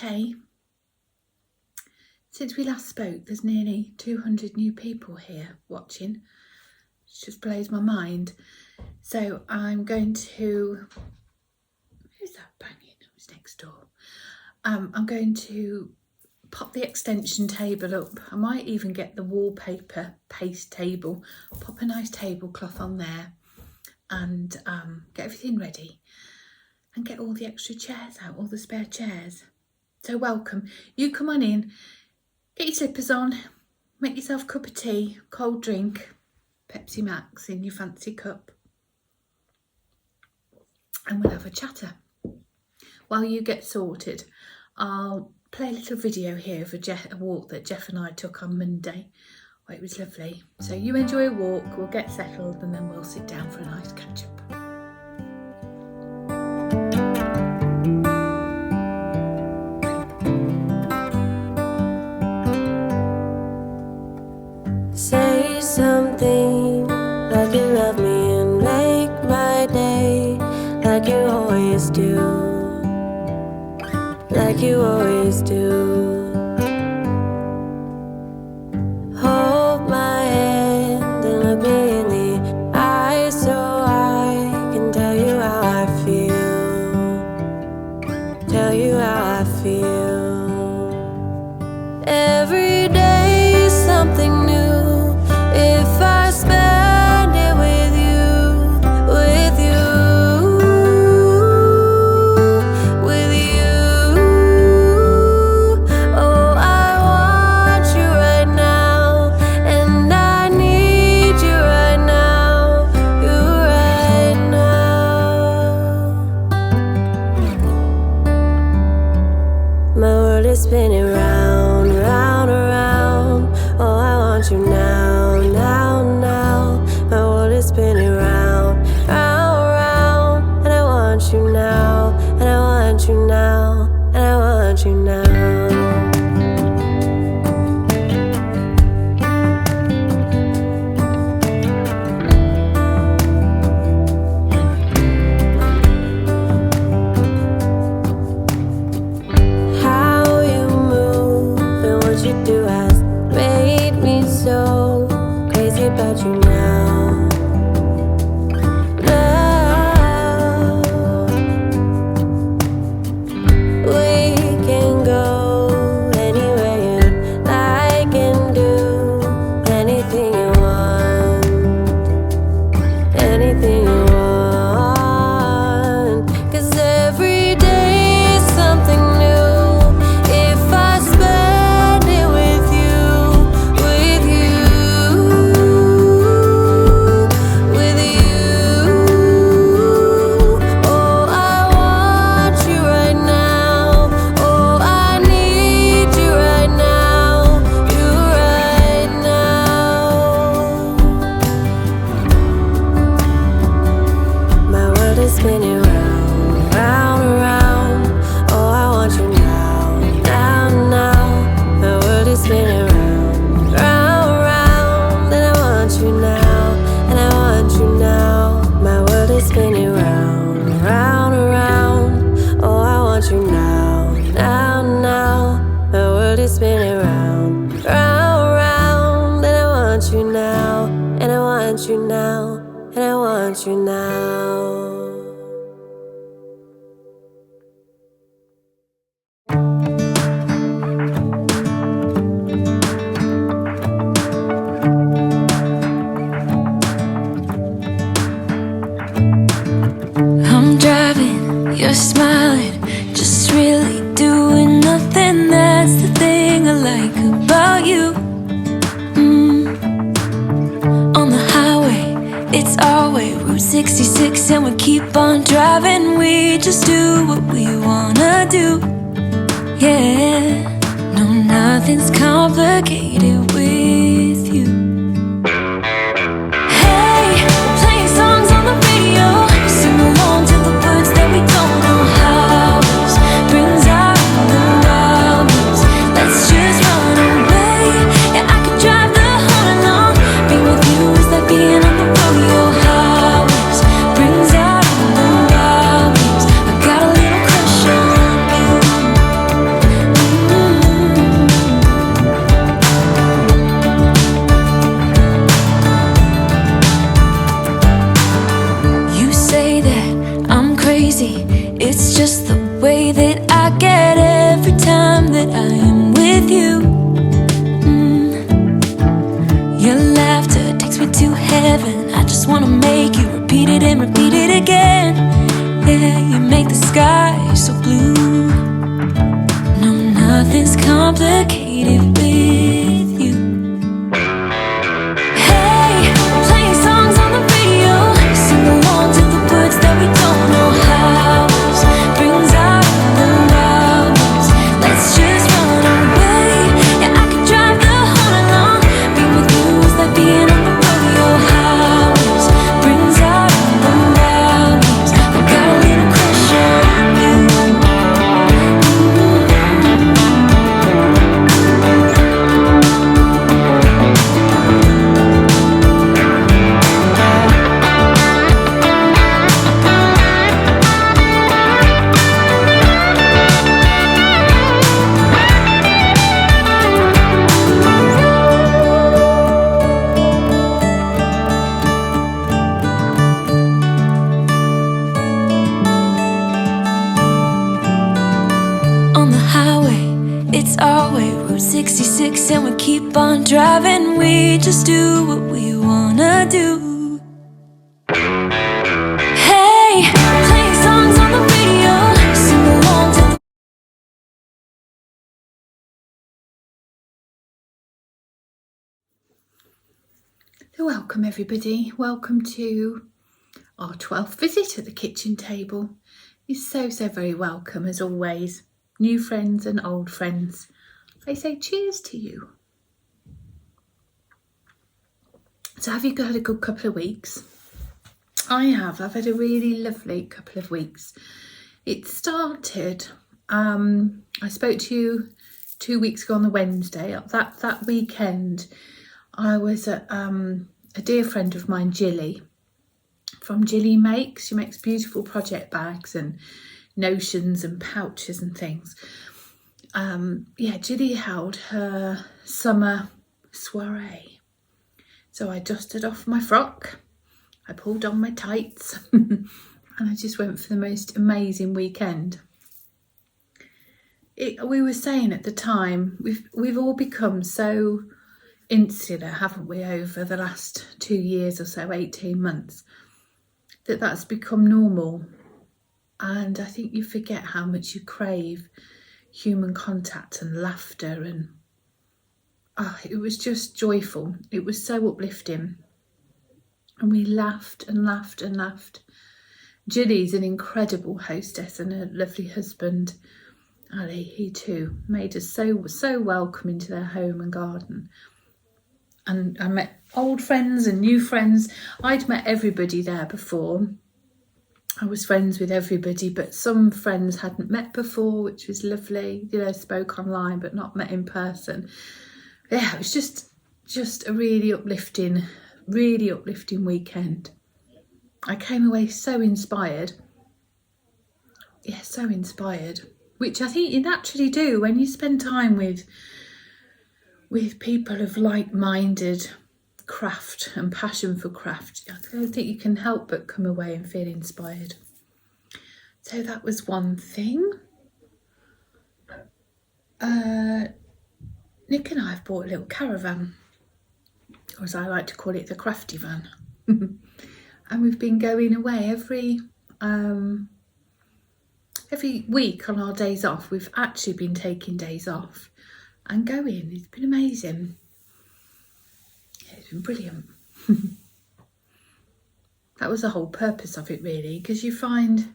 okay? Since we last spoke, there's nearly 200 new people here watching. It just blows my mind. So I'm going to... Who's that banging? Who's next door? I'm going to pop the extension table up. I might even get the wallpaper paste table, pop a nice tablecloth on there, and get everything ready and get all the extra chairs out, all the spare chairs. So welcome. You come on in, get your slippers on, make yourself a cup of tea, cold drink, Pepsi Max in your fancy cup, and we'll have a chatter. While you get sorted, I'll play a little video here of a walk that Jeff and I took on Monday. Oh, it was lovely. So you enjoy a walk, we'll get settled, and then we'll sit down for a nice catch up. Say something like you love me and make my day, like you always do. Like you always do. Hold my hand and look me in the eye so I can tell you how I feel. Tell you how I feel. Every day is something new if I spend it with you, with you. Spinning round, round, around. Oh, I want you now, now, now. My world is spinning round, round, round. And I want you now, and I want you now, and I want you now. Do has made me so crazy about you now. Now we can go anywhere you like and do anything you want, anything you want. 'Cause every day is something new if I spend it with you, with you, with you. Oh, I want you right now. Oh, I need you right now. You right now. My world is spinning round, round, around. Oh, I want you now, now, now. My world is spinning round, round, round. And I want you now, and I want you now. My world is spinning round, round, around. Oh, I want you now, now, now. My world is spinning round, round, round. And I want you now, and I want you now, and I want you now. I'm driving, you're smiling, just really doing nothing. That's the thing I like about you. On the highway, it's our way, Route 66, and we keep on driving. We just do what we wanna do. Yeah, no, nothing's complicated with you. Hey, playing songs on the radio, sing along to the words that we don't know how. Brings out the wildness. Let's just run away. Yeah, I could drive the whole along. Being with you is like being on the rodeo highways. Brings out the wildness. I got a little crush on you. take, you repeat it and repeat it again. Yeah, you make the sky so blue. No, nothing's complicated with you. Hey, playing songs on the radio, sing along to the words that we don't know how. Brings out the wild ones. Let's just run away. Yeah, I could drive the whole night long. Being with you is like being on the rodeo house. Brings out the wild ones. I got a little crush on you. On the highway, it's our way, Route 66, and we keep on driving. We just do what we wanna do. Hey, playing songs on the radio, sing along to the So welcome everybody, welcome to our 12th visit at the kitchen table. You're so very welcome as always, new friends and old friends. I say cheers to you. So have you had a good couple of weeks? I have. I've had a really lovely couple of weeks. It started, I spoke to you 2 weeks ago on the Wednesday. That weekend I was at a dear friend of mine, Jilly, from Jilly Makes. She makes beautiful project bags and notions and pouches and things. Yeah, Jilly held her summer soiree. So I dusted off my frock, I pulled on my tights and I just went for the most amazing weekend. We were saying at the time, we've all become so insular, haven't we, over the last 2 years or so, 18 months, that's become normal. And I think you forget how much you crave human contact and laughter, and it was just joyful. It was so uplifting. And we laughed and laughed and laughed. Jilly's an incredible hostess, and her lovely husband, Ali, he too made us so welcome into their home and garden. And I met old friends and new friends. I'd met everybody there before. I was friends with everybody, but some friends hadn't met before, which was lovely. You know, spoke online but not met in person. Yeah, it was just a really uplifting weekend. I came away so inspired. Yeah, so inspired, which I think you naturally do when you spend time with people of like-minded craft and passion for craft. I don't think you can help but come away and feel inspired. So that was one thing. Nick and I have bought a little caravan, or as I like to call it, the crafty van. And we've been going away every week on our days off. We've actually been taking days off and going. It's been amazing. It's been brilliant. That was the whole purpose of it, really, because you find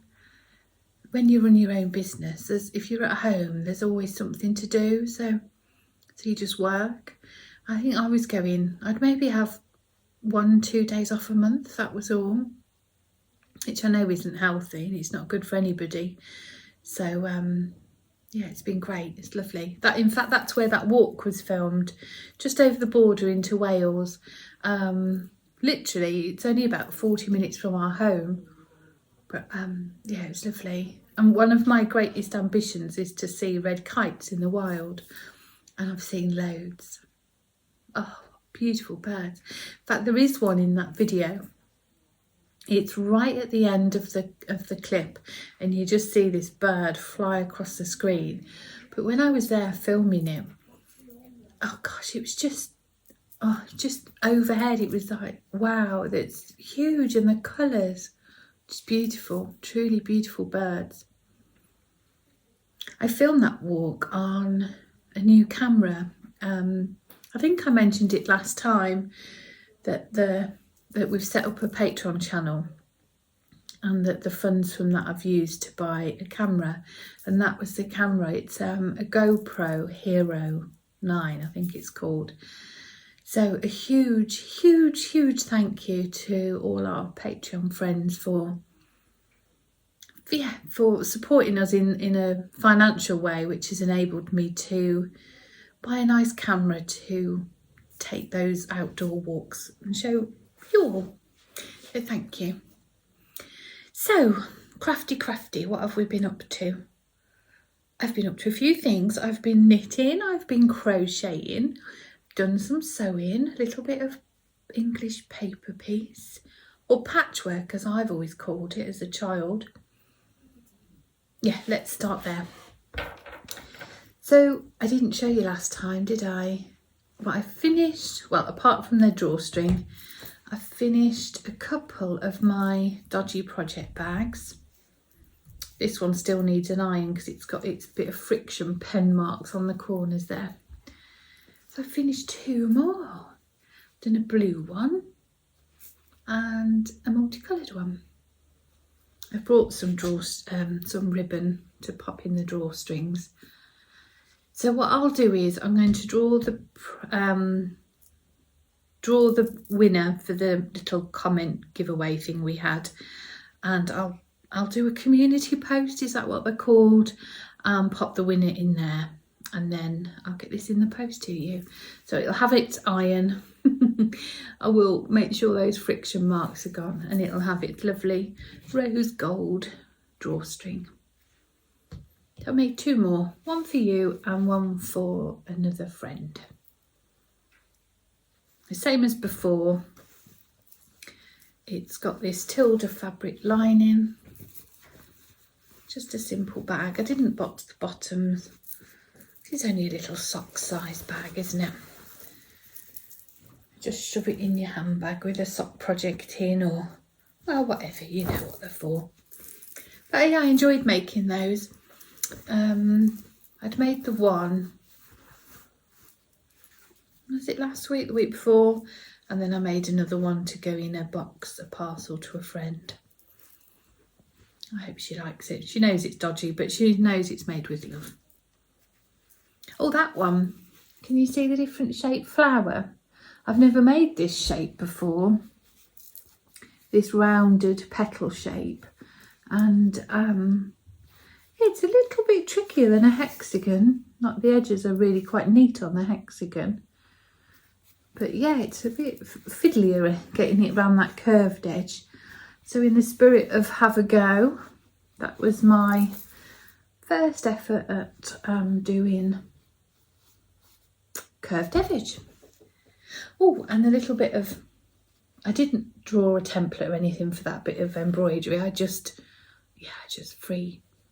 when you run your own business, if you're at home, there's always something to do. So you just work. I think I was going, I'd maybe have 1-2 days off a month. That was all, which I know isn't healthy and it's not good for anybody. So yeah, it's been great. It's lovely. In fact, that's where that walk was filmed, just over the border into Wales. Literally, it's only about 40 minutes from our home. But yeah, it was lovely. And one of my greatest ambitions is to see red kites in the wild. And I've seen loads. Oh, beautiful birds. In fact, there is one in that video. It's right at the end of the clip, and you just see this bird fly across the screen. But when I was there filming it, oh gosh, it was just oh, just overhead it was like, wow, that's huge, and the colours, just beautiful, truly beautiful birds. I filmed that walk on a new camera. I think I mentioned it last time that we've set up a Patreon channel, and that the funds from that I've used to buy a camera, and that was the camera. It's a GoPro Hero 9, I think it's called. So a huge thank you to all our Patreon friends for supporting us in a financial way, which has enabled me to buy a nice camera to take those outdoor walks and show you all. So thank you. So, crafty, what have we been up to? I've been up to a few things. I've been knitting, I've been crocheting, done some sewing, a little bit of English paper piece, or patchwork as I've always called it as a child. Yeah, let's start there. So, I didn't show you last time, did I? But I finished, well, apart from the drawstring, I finished a couple of my dodgy project bags. This one still needs an iron because it's got its bit of friction pen marks on the corners there. So I finished 2 more. Done a blue one and a multicoloured one. I brought some ribbon to pop in the drawstrings. So what I'll do is I'm going to draw the winner for the little comment giveaway thing we had, and I'll do a community post, is that what they're called, pop the winner in there, and then I'll get this in the post to you. So it'll have its iron. I will make sure those friction marks are gone, and it'll have its lovely rose gold drawstring. So I made 2 more, one for you and one for another friend. The same as before, it's got this Tilda fabric lining, just a simple bag. I didn't box the bottoms, it's only a little sock size bag, isn't it? Just shove it in your handbag with a sock project in, or, well, whatever, you know what they're for. But yeah, I enjoyed making those. I'd made the one, was it last week, the week before, and then I made another one to go in a box, a parcel to a friend. I hope she likes it. She knows it's dodgy, but she knows it's made with love. Oh, that one, can you see the different shaped flower? I've never made this shape before, this rounded petal shape, and it's a little bit trickier than a hexagon. Not the edges are really quite neat on the hexagon. But yeah, it's a bit fiddlier getting it around that curved edge. So in the spirit of have a go, that was my first effort at doing curved edge. Oh, and a little bit of, I didn't draw a template or anything for that bit of embroidery. I just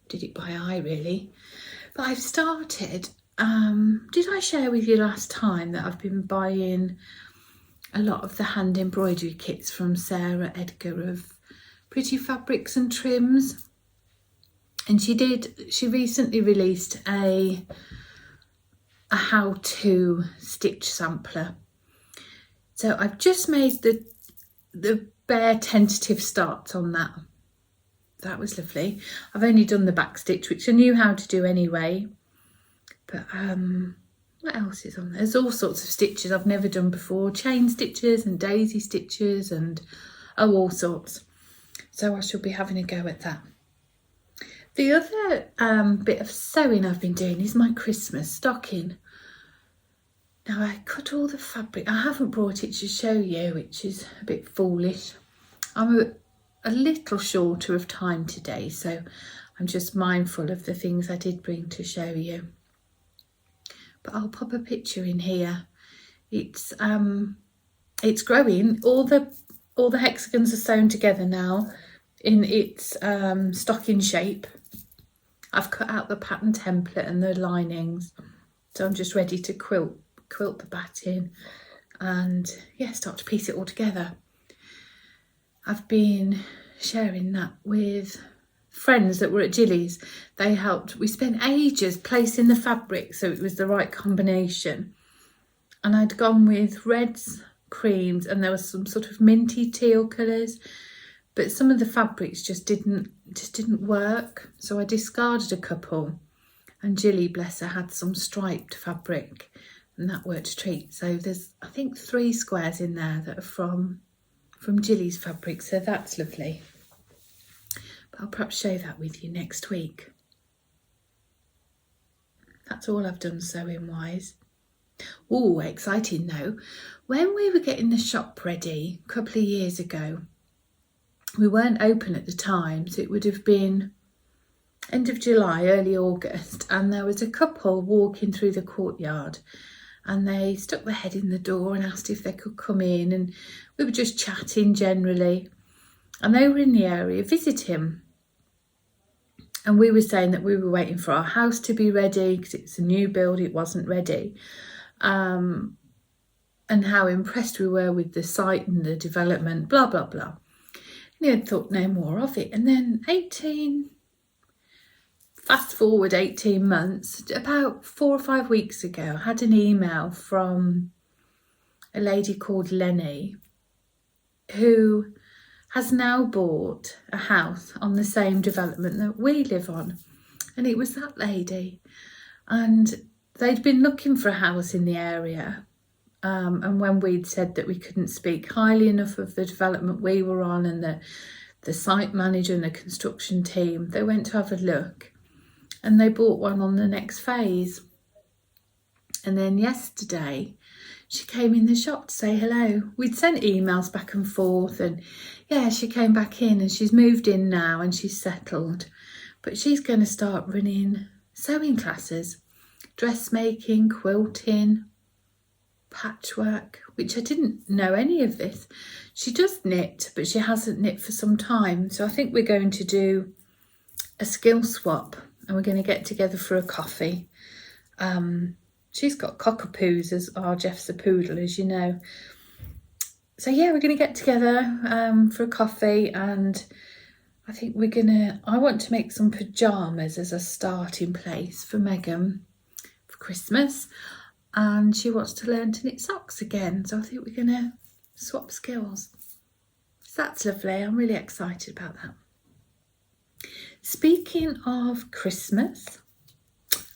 did it by eye really. But I've started, did I share with you last time that I've been buying a lot of the hand embroidery kits from Sarah Edgar of Pretty Fabrics and Trims? And she recently released a how-to stitch sampler. So I've just made the bare tentative starts on that. That was lovely. I've only done the back stitch, which I knew how to do anyway. But what else is on there? There's all sorts of stitches I've never done before. Chain stitches and daisy stitches and all sorts. So I shall be having a go at that. The other bit of sewing I've been doing is my Christmas stocking. Now I cut all the fabric. I haven't brought it to show you, which is a bit foolish. I'm a little shorter of time today, so I'm just mindful of the things I did bring to show you. But I'll pop a picture in here. It's growing. All the hexagons are sewn together now in its stocking shape. I've cut out the pattern template and the linings, so I'm just ready to quilt the batting and yeah, start to piece it all together. I've been sharing that with friends that were at Jilly's. They helped. We spent ages placing the fabric so it was the right combination. And I'd gone with reds, creams, and there was some sort of minty teal colours. But some of the fabrics just didn't work. So I discarded a couple. And Jilly, bless her, had some striped fabric. And that worked a treat. So there's, I think, 3 squares in there that are from Jilly's fabric. So that's lovely. But I'll perhaps share that with you next week. That's all I've done sewing wise. Oh, exciting though. When we were getting the shop ready a couple of years ago, we weren't open at the time, so it would have been end of July, early August, and there was a couple walking through the courtyard, and they stuck their head in the door and asked if they could come in, and we were just chatting generally, and they were in the area visiting. And we were saying that we were waiting for our house to be ready because it's a new build, it wasn't ready. And how impressed we were with the site and the development, blah, blah, blah. And I thought no more of it. And then fast forward 18 months, about 4 or 5 weeks ago, I had an email from a lady called Lenny who has now bought a house on the same development that we live on. And it was that lady. And they'd been looking for a house in the area. And when we'd said that we couldn't speak highly enough of the development we were on and the site manager and the construction team, they went to have a look. And they bought one on the next phase. And then yesterday, she came in the shop to say hello. We'd sent emails back and forth, and yeah, she came back in and she's moved in now and she's settled. But she's going to start running sewing classes, dressmaking, quilting, patchwork, which I didn't know any of this. She does knit, but she hasn't knit for some time. So I think we're going to do a skill swap and we're going to get together for a coffee. She's got cockapoos, as our Jeff's a poodle, as you know. So yeah, we're going to get together for a coffee, and I think I want to make some pyjamas as a starting place for Megan for Christmas, and she wants to learn to knit socks again. So I think we're going to swap skills. So that's lovely. I'm really excited about that. Speaking of Christmas,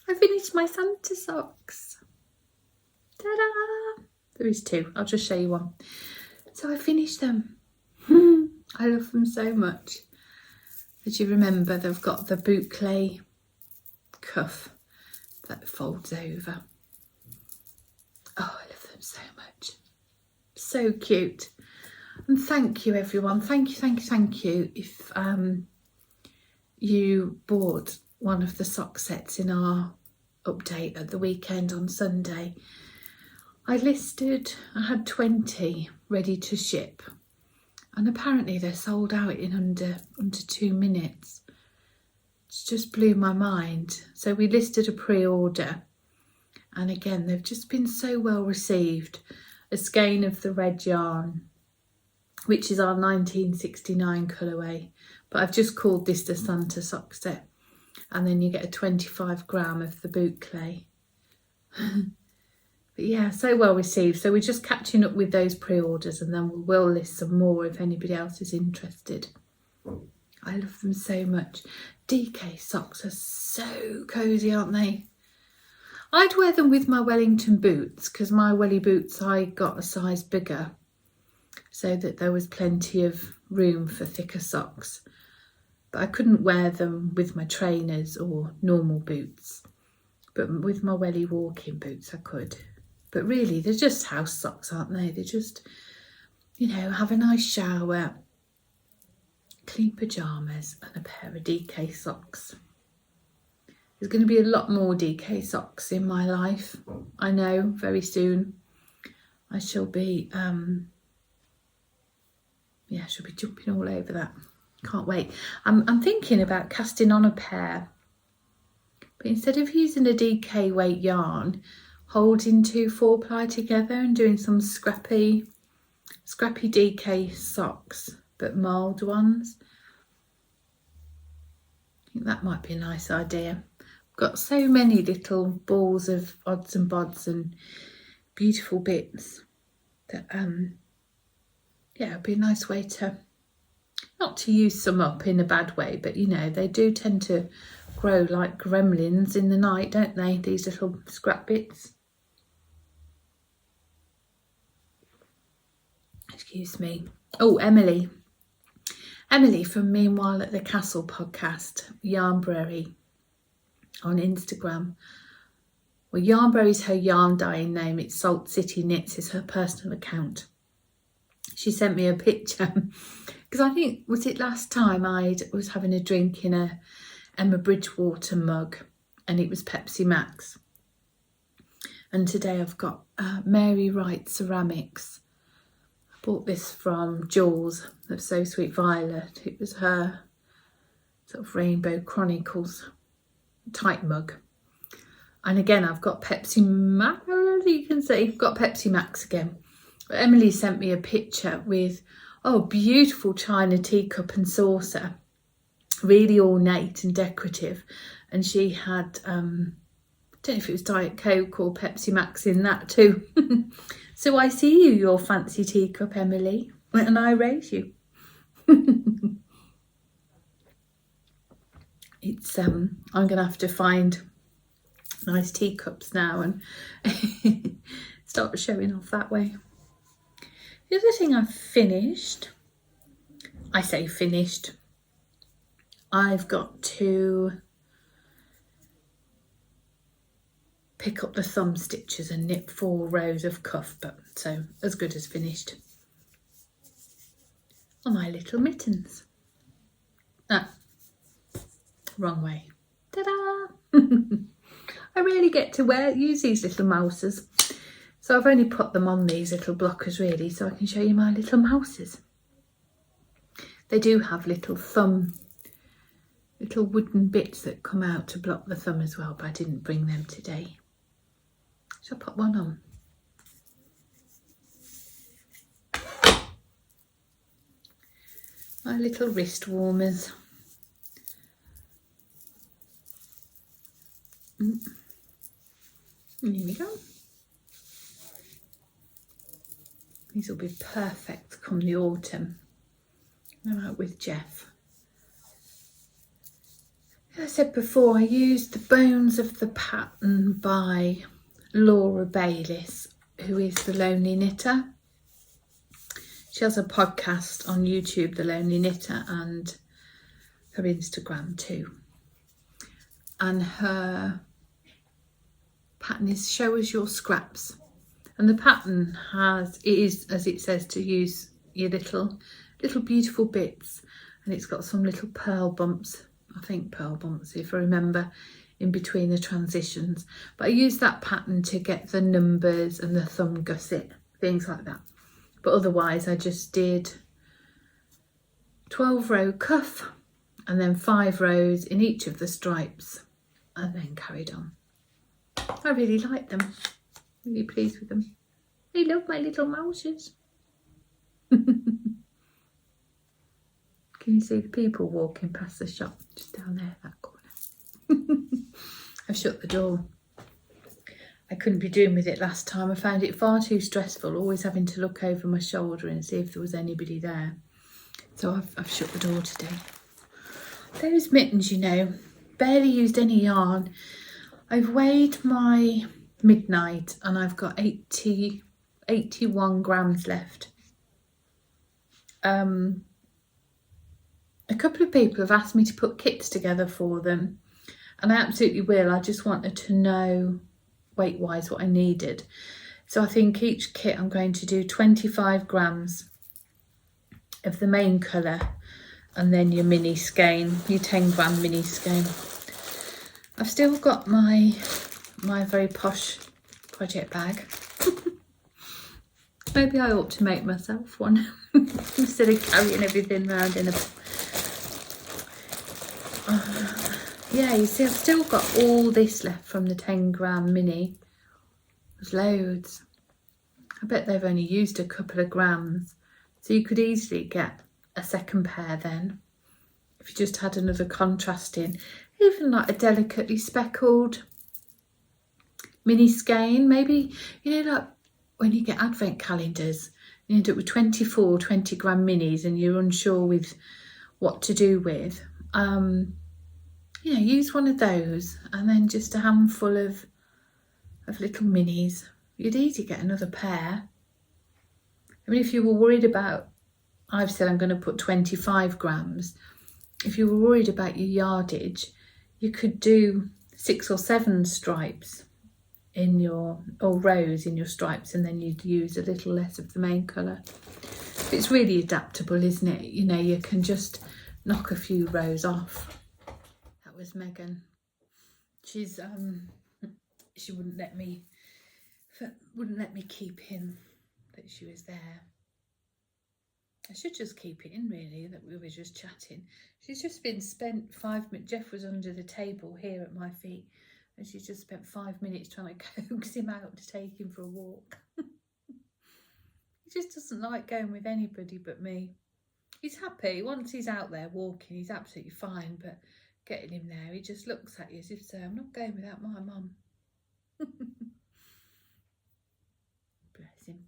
I finished my Santa socks. Ta-da! There is 2. I'll just show you one. So I finished them. I love them so much. As you remember, they've got the boucle cuff that folds over. Oh, I love them so much. So cute. And thank you, everyone. Thank you. If you bought one of the sock sets in our update at the weekend on Sunday, I had 20 ready to ship, and apparently they're sold out in under 2 minutes. It just blew my mind. So we listed a pre-order, and again they've just been so well received. A skein of the red yarn, which is our 1969 colourway, but I've just called this the Santa sock set. And then you get a 25 gram of the boucle. But yeah, so well received. So we're just catching up with those pre-orders, and then we'll list some more if anybody else is interested. I love them so much. DK socks are so cosy, aren't they? I'd wear them with my Wellington boots, because my welly boots I got a size bigger, so that there was plenty of room for thicker socks. But I couldn't wear them with my trainers or normal boots. But with my welly walking boots I could. But really, they're just house socks, aren't they? They're just, have a nice shower, clean pyjamas and a pair of DK socks. There's going to be a lot more DK socks in my life. I know, very soon. I shall be, she'll be jumping all over that. Can't wait. I'm thinking about casting on a pair, but instead of using a DK weight yarn, holding 2 4-ply together and doing some scrappy DK socks, but mild ones. I think that might be a nice idea. I've got so many little balls of odds and bods and beautiful bits that yeah, it'd be a nice way to, not to use some up in a bad way, but you know, they do tend to grow like gremlins in the night, don't they, these little scrap bits. Excuse me. Oh, Emily from Meanwhile at the Castle podcast, Yarnbridge on Instagram. Well, Yarnbridge is her yarn dyeing name. It's Salt City Knits is her personal account. She sent me a picture because I think, was it last time I was having a drink in a Embroidery water mug and it was Pepsi Max. And today I've got Mary Wright ceramics. I bought this from Jooles of So Sweet Violet. It was her sort of Rainbow Chronicles type mug. And again, I've got Pepsi Max, you can see, I've got Pepsi Max again. But Emily sent me a picture with, oh, beautiful china teacup and saucer, really ornate and decorative. And she had, I don't know if it was Diet Coke or Pepsi Max in that too. So I see you, your fancy teacup, Emily, and I raise you. It's, I'm going to have to find nice teacups now and start showing off that way. The other thing I've finished, I say finished, I've got to pick up the thumb stitches and knit 4 rows of cuff, but so as good as finished on my little mittens. Wrong way. Ta-da! I really get to use these little mouses. So I've only put them on these little blockers really, so I can show you my little mouses. They do have little wooden bits that come out to block the thumb as well, but I didn't bring them today. So I'll put one on. My little wrist warmers. And here we go. These will be perfect come the autumn. I'm out with Jeff. As I said before, I used the bones of the pattern by Laura Bayliss, who is The Lonely Knitter. She has a podcast on YouTube, The Lonely Knitter, and her Instagram too. And her pattern is Show Us Your Scraps. And the pattern is, as it says, to use your little beautiful bits. And it's got some little pearl bumps, I think pearl bumps if I remember, in between the transitions. But I used that pattern to get the numbers and the thumb gusset, things like that. But otherwise I just did 12 row cuff and then 5 rows in each of the stripes and then carried on. I really like them. Really pleased with them. I love my little mouses. Can you see the people walking past the shop? Just down there, that corner. I've shut the door. I couldn't be doing with it last time. I found it far too stressful, always having to look over my shoulder and see if there was anybody there. So I've shut the door today. Those mittens, you know, barely used any yarn. I've weighed my midnight and I've got 81 grams left. A couple of people have asked me to put kits together for them, and I absolutely will. I just wanted to know weight wise what I needed. So I think each kit I'm going to do 25 grams of the main colour and then your mini skein, your 10 gram mini skein. I've still got my very posh project bag. Maybe I ought to make myself one instead of carrying everything around in a... yeah, you see I've still got all this left from the 10 gram mini. There's loads. I bet they've only used a couple of grams. So you could easily get a second pair then. If you just had another contrast in. Even like a delicately speckled mini skein. Maybe, you know, like when you get advent calendars, you end up with 24 20 gram minis and you're unsure with what to do with. You know, use one of those and then just a handful of little minis. You'd easily get another pair. I mean, if you were worried about, I've said I'm going to put 25 grams. If you were worried about your yardage, you could do 6 or 7 stripes in your, or rows in your stripes, and then you'd use a little less of the main colour. It's really adaptable, isn't it? You know, you can just knock a few rows off. That was Megan. She's she wouldn't let me keep in that she was there. I should just keep it in, really, that we were just chatting. She's just been spent 5 minutes. Jeff was under the table here at my feet, and she's just spent 5 minutes trying to coax him out to take him for a walk. He just doesn't like going with anybody but me. He's happy. Once he's out there walking, he's absolutely fine, but getting him there, he just looks at you as if to say, I'm not going without my mum. Bless him.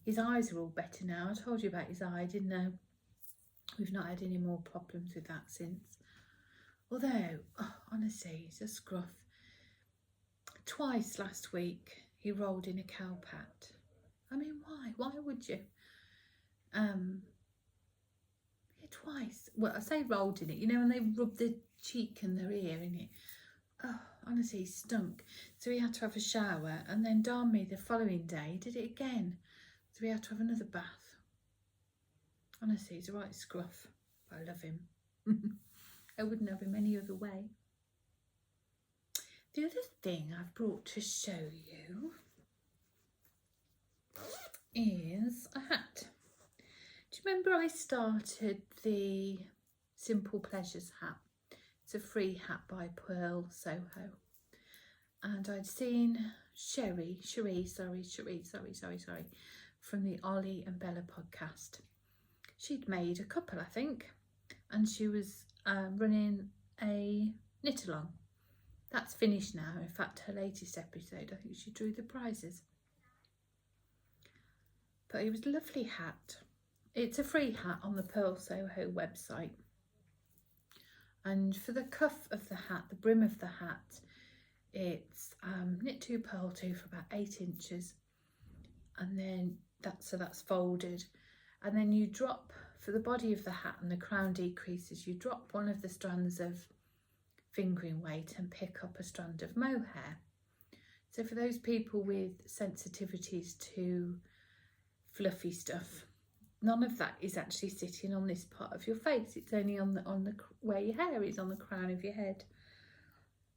His eyes are all better now. I told you about his eye, didn't I? We've not had any more problems with that since. Although, oh, honestly, it's a scruff. Twice last week, he rolled in a cowpat. I mean, why? Why would you? Yeah, twice. Well, I say rolled in it. You know, when they rub the cheek and their ear in it. Oh, honestly, he stunk. So he had to have a shower, and then darn me, the following day, he did it again. So we had to have another bath. Honestly, he's a right scruff. But I love him. I wouldn't have him any other way. The other thing I've brought to show you is a hat. Do you remember I started the Simple Pleasures hat? It's a free hat by Pearl Soho. And I'd seen Cherie, from the Ollie and Bella podcast. She'd made a couple, I think, and she was running a knit along. That's finished now. In fact, her latest episode, I think she drew the prizes. But it was a lovely hat. It's a free hat on the Pearl Soho website. And for the cuff of the hat, the brim of the hat, it's knit 2, purl 2 for about 8 inches. And then that's folded. And then you drop, for the body of the hat and the crown decreases, you drop one of the strands of fingering weight and pick up a strand of mohair. So for those people with sensitivities to fluffy stuff, none of that is actually sitting on this part of your face. It's only on the where your hair is, on the crown of your head.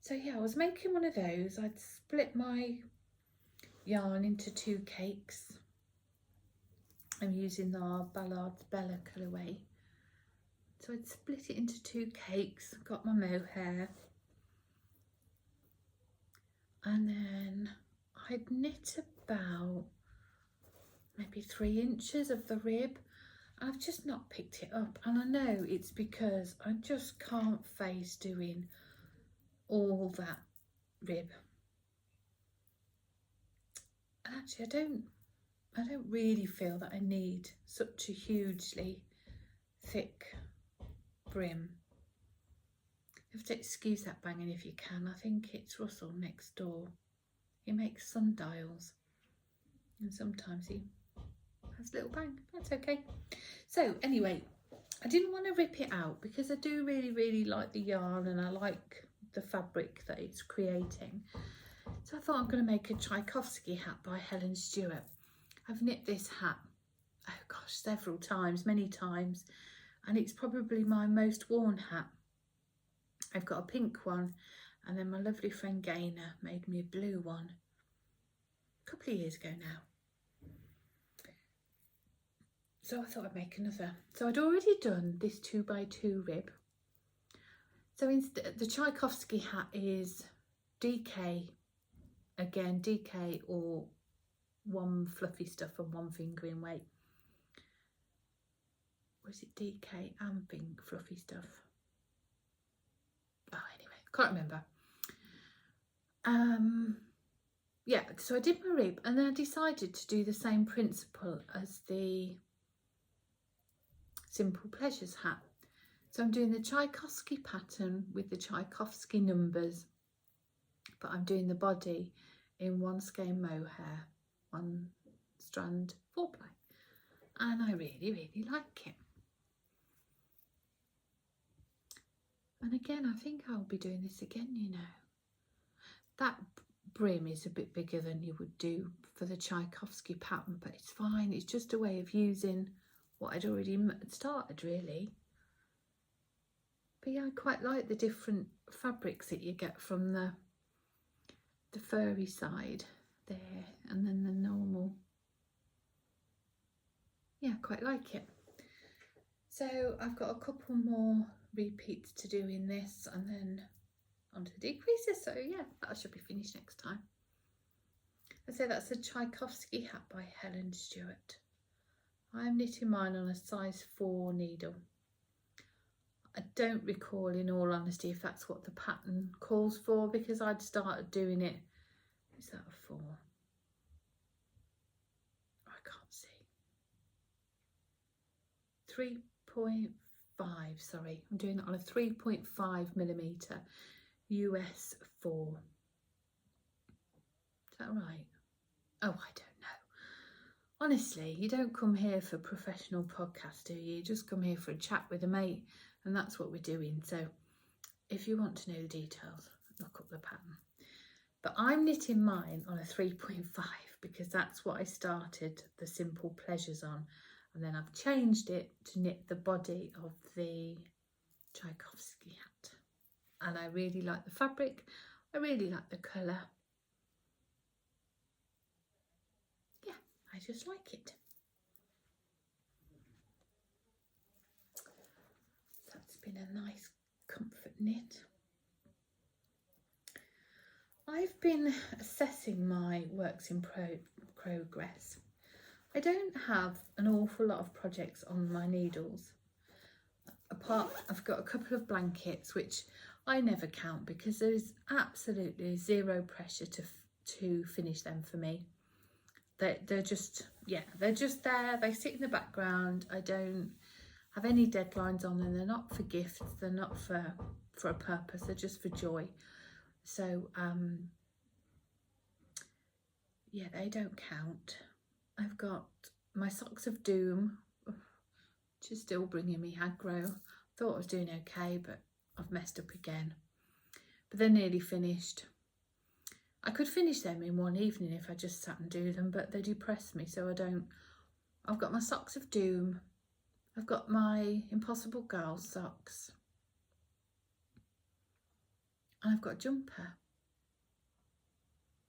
So yeah, I was making one of those. I'd split my yarn into 2 cakes. I'm using our Ballard's Bella colourway. So I'd split it into 2 cakes, got my mohair, and then I'd knit about maybe 3 inches of the rib. I've just not picked it up, and I know it's because I just can't face doing all that rib. And actually I don't really feel that I need such a hugely thick brim. You have to excuse that banging if you can. I think it's Russell next door. He makes sundials, and sometimes he has a little bang. That's okay. So anyway, I didn't want to rip it out because I do really like the yarn and I like the fabric that it's creating. So I thought I'm going to make a Tchkovsky hat by Helen Stewart. I've knit this hat, oh gosh, several times, many times, and it's probably my most worn hat. I've got a pink one, and then my lovely friend Gaynor made me a blue one a couple of years ago now. So I thought I'd make another. So I'd already done this 2x2 rib. So instead, the Tchaikovsky hat is DK again, DK or one fluffy stuff and one fingering weight. Or is it DK and fluffy stuff? Oh, anyway, can't remember. Yeah, so I did my rib, and then I decided to do the same principle as the Simple Pleasures hat. So I'm doing the Tchkovsky pattern with the Tchkovsky numbers, but I'm doing the body in one skein mohair, one strand 4-ply, and I really, really like it. And again, I think I'll be doing this again, you know. That brim is a bit bigger than you would do for the Tchaikovsky pattern, but it's fine. It's just a way of using what I'd already started, really. But yeah, I quite like the different fabrics that you get from the furry side there, and then the normal. Yeah, I quite like it. So I've got a couple more repeats to do in this, and then onto the decreases. So yeah, that should be finished next time. I say that's a Tchaikovsky hat by Helen Stewart. I'm knitting mine on a size 4 needle. I don't recall, in all honesty, if that's what the pattern calls for, because I'd started doing it. Is that a 4? I can't see. 3.5, sorry. I'm doing it on a 3.5mm US 4. Is that right? Oh, I don't know. Honestly, you don't come here for professional podcasts, do you? You just come here for a chat with a mate, and that's what we're doing. So if you want to know the details, look up the pattern. But I'm knitting mine on a 3.5 because that's what I started the Simple Pleasures on, and then I've changed it to knit the body of the Tchaikovsky hat. And I really like the fabric, I really like the colour. Yeah, I just like it. That's been a nice comfort knit. I've been assessing my works in progress. I don't have an awful lot of projects on my needles. I've got a couple of blankets which I never count because there is absolutely zero pressure to finish them for me. They're just, yeah, they're just there. They sit in the background. I don't have any deadlines on them. They're not for gifts. They're not for a purpose. They're just for joy. So, yeah, they don't count. I've got my Socks of Doom, which is still bringing me aggro. Thought I was doing okay, but I've messed up again. But they're nearly finished. I could finish them in one evening if I just sat and do them, but they depress me, so I don't. I've got my Socks of Doom. I've got my Impossible Girl socks. And I've got a jumper.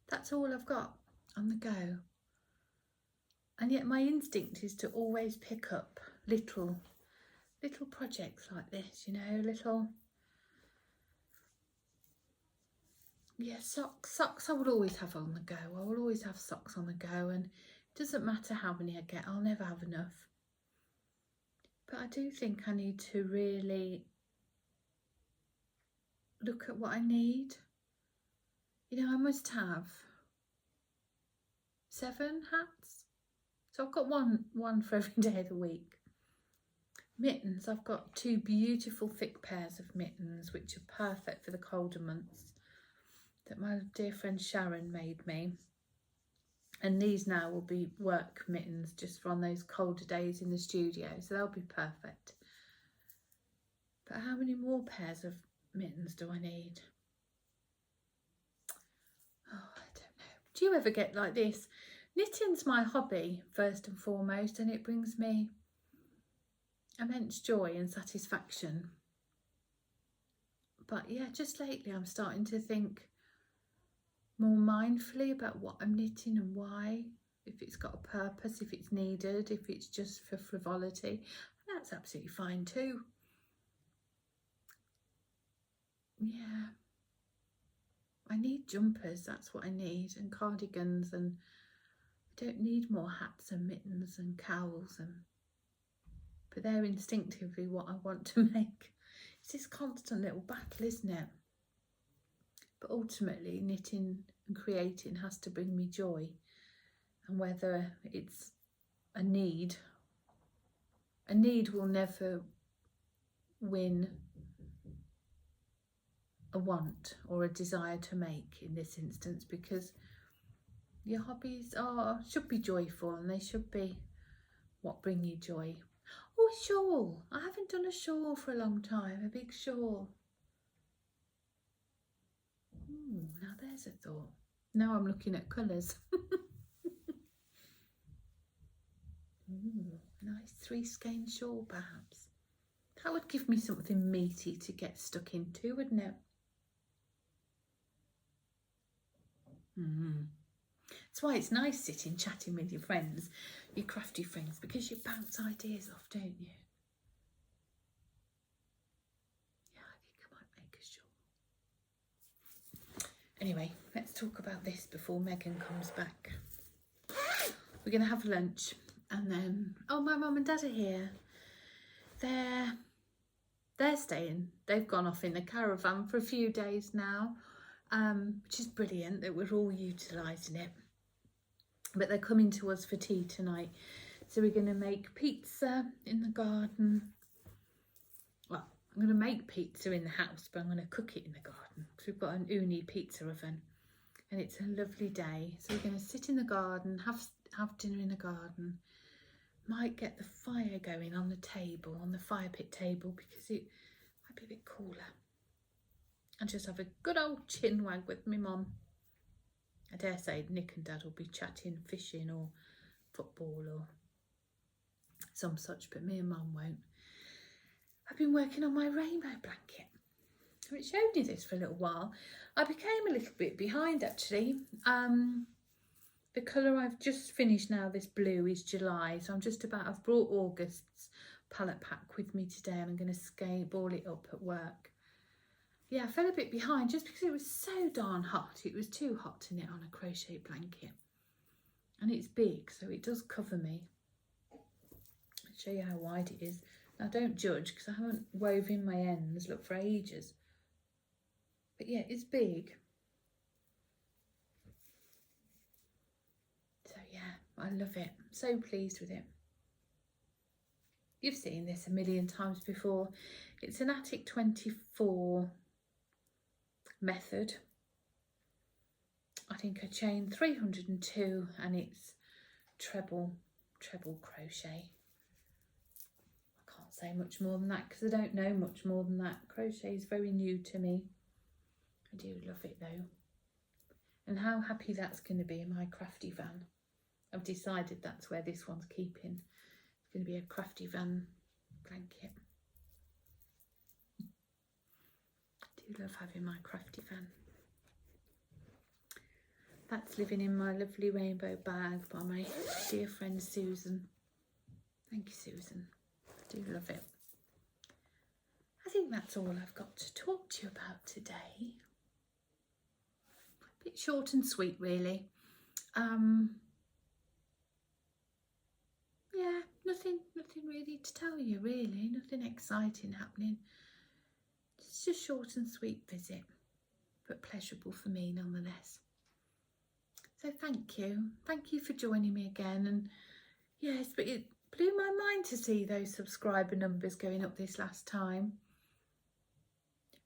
That's all I've got on the go. And yet my instinct is to always pick up little projects like this, you know, little, yeah, socks I will always have on the go. I will always have socks on the go, and it doesn't matter how many I get, I'll never have enough. But I do think I need to really look at what I need. You know, I must have 7 hats. So I've got one for every day of the week. Mittens, I've got 2 beautiful thick pairs of mittens, which are perfect for the colder months, that my dear friend Sharon made me. And these now will be work mittens just for on those colder days in the studio, so they'll be perfect. But how many more pairs of mittens do I need? Oh, I don't know. Do you ever get like this? Knitting's my hobby first and foremost, and it brings me immense joy and satisfaction. But yeah, just lately I'm starting to think more mindfully about what I'm knitting and why, if it's got a purpose, if it's needed, if it's just for frivolity. And that's absolutely fine too. Yeah. I need jumpers, that's what I need, and cardigans, and I don't need more hats and mittens and cowls, but they're instinctively what I want to make. It's this constant little battle, isn't it? But ultimately, knitting and creating has to bring me joy, and whether it's a need will never win a want or a desire to make in this instance, because your hobbies should be joyful, and they should be what bring you joy. Oh, a shawl. I haven't done a shawl for a long time, a big shawl. Ooh, now there's a thought. Now I'm looking at colours. Ooh, nice 3-skein shawl perhaps. That would give me something meaty to get stuck into, wouldn't it? That's why it's nice sitting chatting with your friends, your crafty friends, because you bounce ideas off, don't you? Yeah, I think I might make a shawl. Anyway, let's talk about this before Megan comes back. We're going to have lunch, and then, oh, my mum and dad are here. They're staying. They've gone off in the caravan for a few days now, which is brilliant that we're all utilising it. But they're coming to us for tea tonight. So we're going to make pizza in the garden. Well, I'm going to make pizza in the house, but I'm going to cook it in the garden, because we've got an uni pizza oven. And it's a lovely day. So we're going to sit in the garden, have dinner in the garden. Might get the fire going on the table, on the fire pit table, because it might be a bit cooler. And just have a good old chin wag with my mum. I dare say Nick and Dad will be chatting fishing or football or some such, but me and Mum won't. I've been working on my rainbow blanket. I haven't shown you this for a little while. I became a little bit behind actually. The colour I've just finished now, this blue, is July. So I've brought August's palette pack with me today, and I'm going to ball it up at work. Yeah, I fell a bit behind just because it was so darn hot. It was too hot to knit on a crochet blanket. And it's big, so it does cover me. I'll show you how wide it is. Now don't judge, because I haven't woven my ends, look, for ages. But yeah, it's big. So yeah, I love it. I'm so pleased with it. You've seen this a million times before. It's an Attic 24 method. I think I chain 302, and it's treble crochet. I can't say much more than that because I don't know much more than that. Crochet is very new to me. I do love it though. And how happy that's going to be in my crafty van. I've decided that's where this one's keeping. It's going to be a crafty van blanket. I do love having my crafty van. That's living in my lovely rainbow bag by my dear friend Susan. Thank you, Susan. I do love it. I think that's all I've got to talk to you about today. A bit short and sweet, really. Yeah, nothing really to tell you, really. Nothing exciting happening. It's just a short and sweet visit, but pleasurable for me nonetheless. So thank you for joining me again. And yes, but it blew my mind to see those subscriber numbers going up this last time.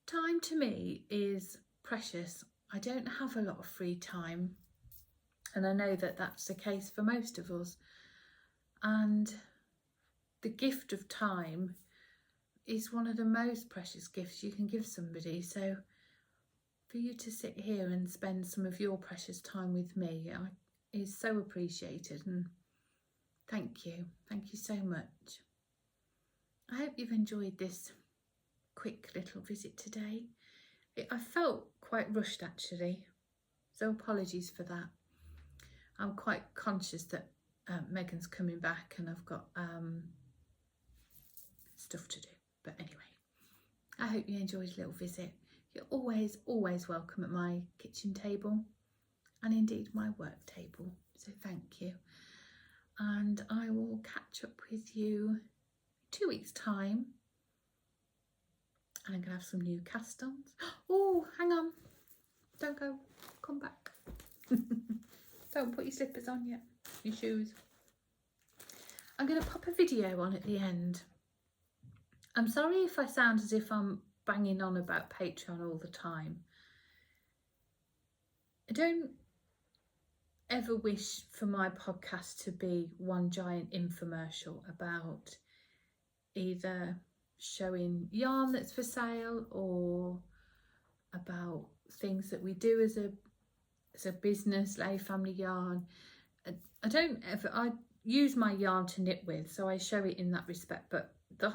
Time to me is precious. I don't have a lot of free time, and I know that that's the case for most of us. And the gift of time is one of the most precious gifts you can give somebody. So for you to sit here and spend some of your precious time with me is so appreciated, and thank you so much. I hope you've enjoyed this quick little visit today. I felt quite rushed actually, so apologies for that. I'm quite conscious that Megan's coming back and I've got stuff to do, but anyway, I hope you enjoyed a little visit. You're always, always welcome at my kitchen table and indeed my work table. So thank you. And I will catch up with you in 2 weeks' time. And I'm going to have some new cast-ons. Oh, hang on. Don't go. Come back. Don't put your slippers on yet. Your shoes. I'm going to pop a video on at the end. I'm sorry if I sound as if I'm banging on about Patreon all the time. I don't ever wish for my podcast to be one giant infomercial about either showing yarn that's for sale or about things that we do as a business, Layfamilyyarn. I use my yarn to knit with, so I show it in that respect, but I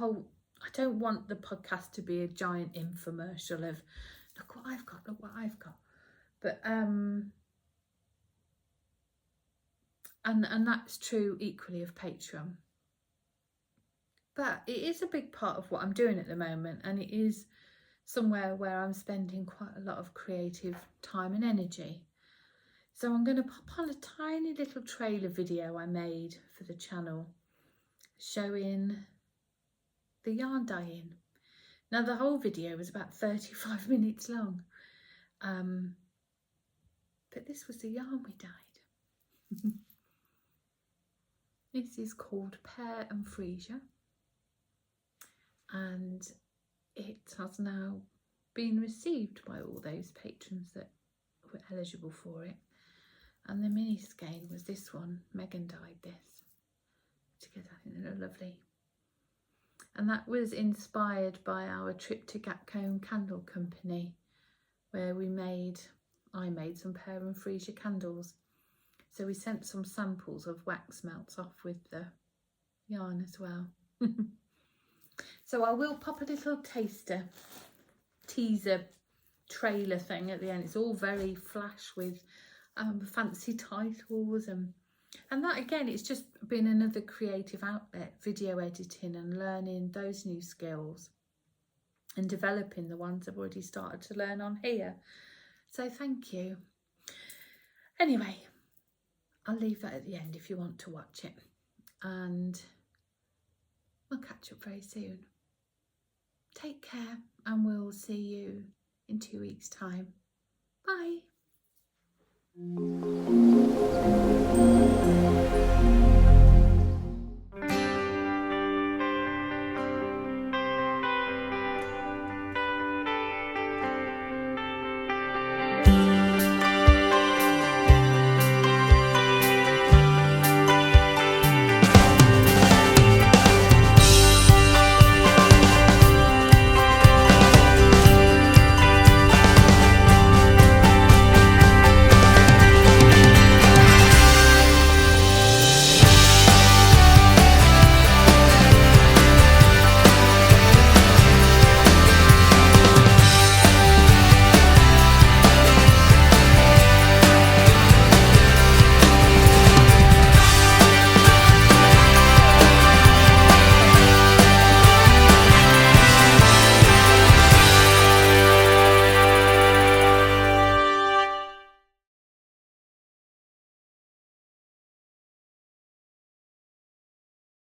don't want the podcast to be a giant infomercial of look what I've got, look what I've got. But and that's true equally of Patreon. But it is a big part of what I'm doing at the moment, and it is somewhere where I'm spending quite a lot of creative time and energy. So I'm going to pop on a tiny little trailer video I made for the channel showing the yarn dyeing. Now the whole video was about 35 minutes long, but this was the yarn we dyed. This is called Pear and Freesia, and it has now been received by all those patrons that were eligible for it. And the mini skein was this one. Megan dyed this together. I think they're lovely. And that was inspired by our trip to Gatcombe Candle Company, where I made some Pear and Freesia candles. So we sent some samples of wax melts off with the yarn as well. So I will pop a little teaser trailer thing at the end. It's all very flash with fancy titles and that again, it's just been another creative outlet, video editing and learning those new skills and developing the ones I've already started to learn on here. So thank you. Anyway, I'll leave that at the end if you want to watch it, and we'll catch up very soon. Take care, and we'll see you in 2 weeks' time. Bye.